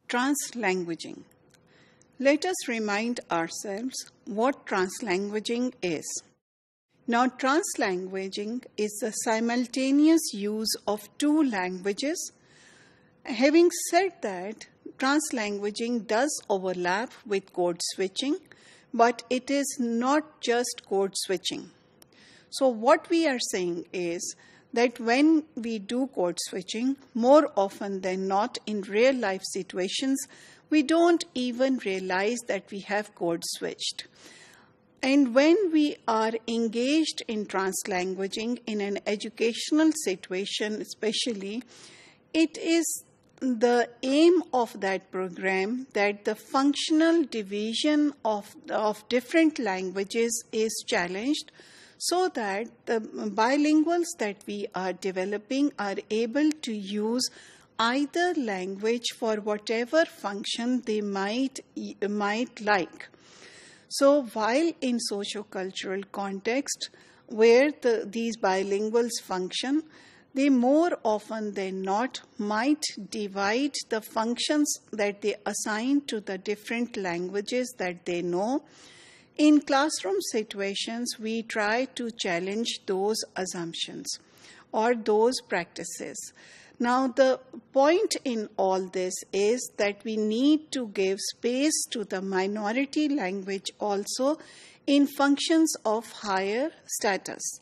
Translanguaging. Let us remind ourselves what translanguaging is. Now, translanguaging is the simultaneous use of two languages. Having said that, translanguaging does overlap with code switching, but it is not just code switching. So what we are saying is that when we do code switching, more often than not in real life situations, we don't even realize that we have code switched. And when we are engaged in translanguaging in an educational situation especially, it is the aim of that program that the functional division of different languages is challenged, so that the bilinguals that we are developing are able to use either language for whatever function they might like. So while in socio-cultural context where these bilinguals function, they more often than not might divide the functions that they assign to the different languages that they know. In classroom situations, we try to challenge those assumptions or those practices. Now, the point in all this is that we need to give space to the minority language also in functions of higher status.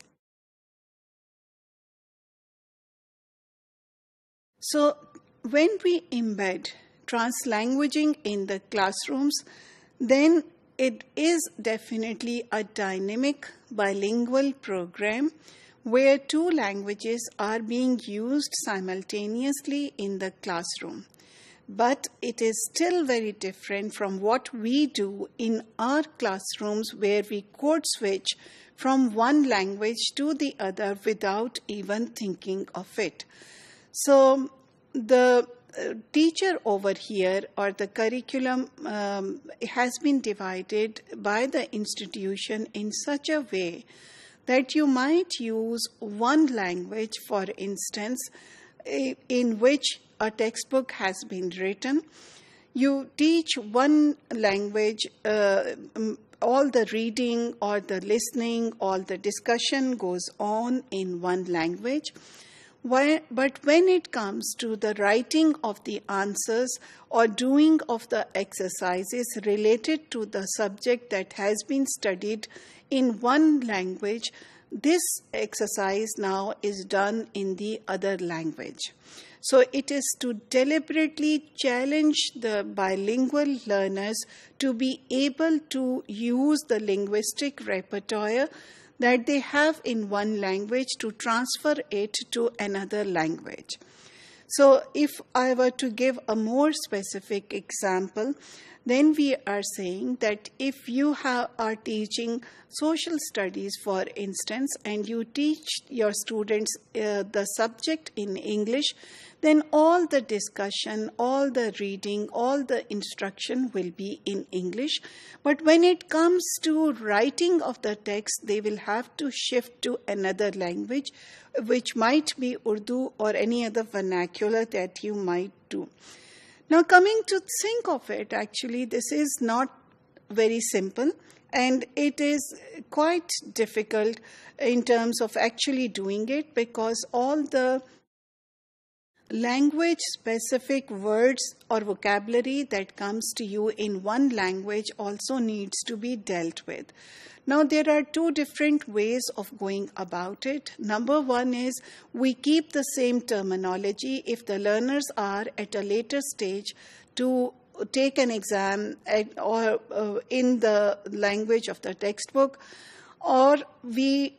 So, when we embed translanguaging in the classrooms, then it is definitely a dynamic bilingual program where two languages are being used simultaneously in the classroom. But it is still very different from what we do in our classrooms where we code switch from one language to the other without even thinking of it. So the teacher over here or the curriculum has been divided by the institution in such a way that you might use one language, for instance, in which a textbook has been written. You teach one language, all the reading or the listening, all the discussion goes on in one language. But when it comes to the writing of the answers or doing of the exercises related to the subject that has been studied in one language, this exercise now is done in the other language. So it is to deliberately challenge the bilingual learners to be able to use the linguistic repertoire that they have in one language to transfer it to another language. So if I were to give a more specific example, then we are saying that if you are teaching social studies, for instance, and you teach your students the subject in English, then all the discussion, all the reading, all the instruction will be in English. But when it comes to writing of the text, they will have to shift to another language, which might be Urdu or any other vernacular that you might do. Now, coming to think of it, actually, this is not very simple, and it is quite difficult in terms of actually doing it, because all the language-specific words or vocabulary that comes to you in one language also needs to be dealt with. Now, there are two different ways of going about it. Number one is we keep the same terminology if the learners are at a later stage to take an exam or in the language of the textbook, or we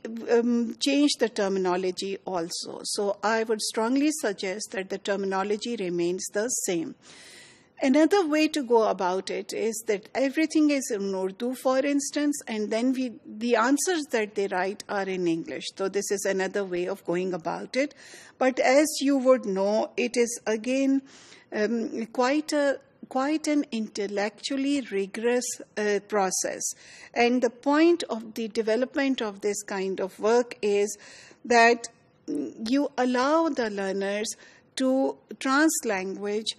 change the terminology also. So I would strongly suggest that the terminology remains the same. Another way to go about it is that everything is in Urdu, for instance, and then the answers that they write are in English. So this is another way of going about it. But as you would know, it is again quite an intellectually rigorous process. And the point of the development of this kind of work is that you allow the learners to translanguage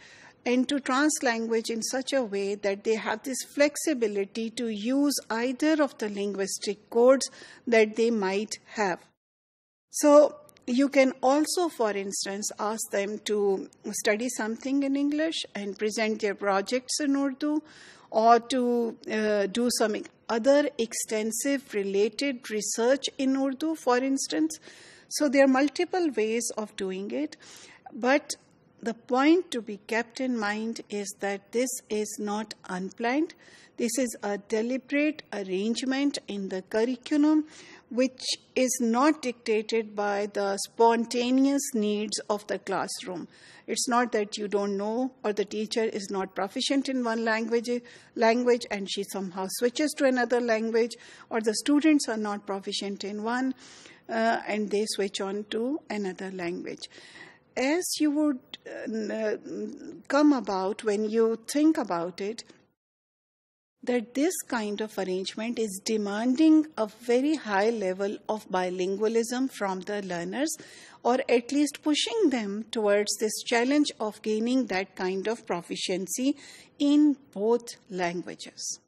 and to translanguage in such a way that they have this flexibility to use either of the linguistic codes that they might have. So you can also, for instance, ask them to study something in English and present their projects in Urdu, or to do some other extensive related research in Urdu, for instance. So there are multiple ways of doing it, but the point to be kept in mind is that this is not unplanned. This is a deliberate arrangement in the curriculum which is not dictated by the spontaneous needs of the classroom. It's not that you don't know, or the teacher is not proficient in one language and she somehow switches to another language, or the students are not proficient in one and they switch on to another language. As you would come about when you think about it, that this kind of arrangement is demanding a very high level of bilingualism from the learners, or at least pushing them towards this challenge of gaining that kind of proficiency in both languages.